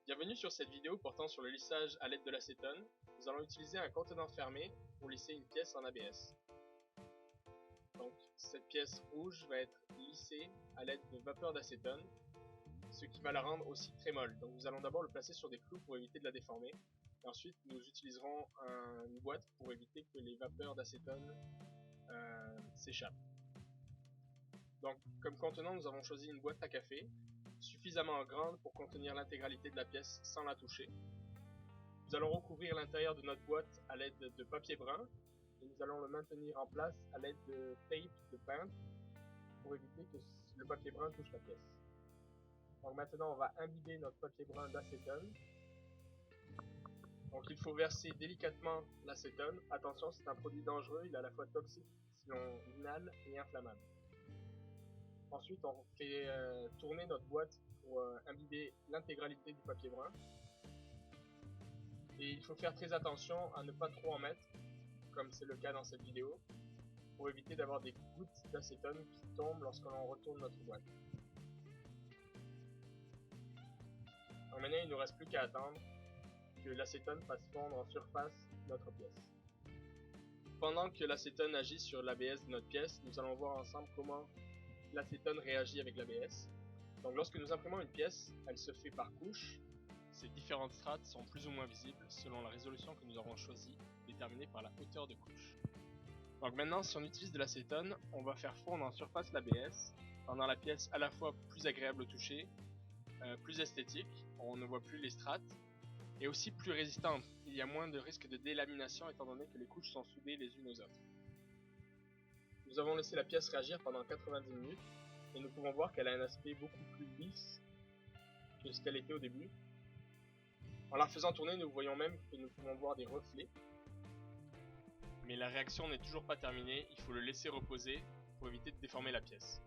Bienvenue sur cette vidéo portant sur le lissage à l'aide de l'acétone. Nous allons utiliser un contenant fermé pour lisser une pièce en ABS. Donc cette pièce rouge va être lissée à l'aide de vapeur d'acétone, ce qui va la rendre aussi très molle. Donc nous allons d'abord le placer sur des clous pour éviter de la déformer. Et ensuite nous utiliserons une boîte pour éviter que les vapeurs d'acétone s'échappent. Donc comme contenant nous avons choisi une boîte à café suffisamment grande pour contenir l'intégralité de la pièce sans la toucher. Nous allons recouvrir l'intérieur de notre boîte à l'aide de papier brun et nous allons le maintenir en place à l'aide de tape de peintre pour éviter que le papier brun touche la pièce. Donc maintenant on va imbiber notre papier brun d'acétone. Donc il faut verser délicatement l'acétone. Attention, c'est un produit dangereux, il est à la fois toxique si l'on inhale et inflammable. Ensuite on fait tourner notre boîte pour imbiber l'intégralité du papier brun. Et il faut faire très attention à ne pas trop en mettre, comme c'est le cas dans cette vidéo, pour éviter d'avoir des gouttes d'acétone qui tombent lorsque l'on retourne notre boîte. Donc maintenant il ne nous reste plus qu'à attendre que l'acétone fasse fondre en surface notre pièce. Pendant que l'acétone agit sur l'ABS de notre pièce, nous allons voir ensemble comment l'acétone réagit avec l'ABS. Donc lorsque nous imprimons une pièce, elle se fait par couches. Ces différentes strates sont plus ou moins visibles selon la résolution que nous aurons choisie, déterminée par la hauteur de couche. Donc maintenant, si on utilise de l'acétone, on va faire fondre en surface l'ABS, rendant la pièce à la fois plus agréable au toucher, plus esthétique, on ne voit plus les strates, et aussi plus résistante. Il y a moins de risque de délamination étant donné que les couches sont soudées les unes aux autres. Nous avons laissé la pièce réagir pendant 90 minutes, et nous pouvons voir qu'elle a un aspect beaucoup plus lisse que ce qu'elle était au début. En la faisant tourner, nous voyons même que nous pouvons voir des reflets. Mais la réaction n'est toujours pas terminée, il faut le laisser reposer pour éviter de déformer la pièce.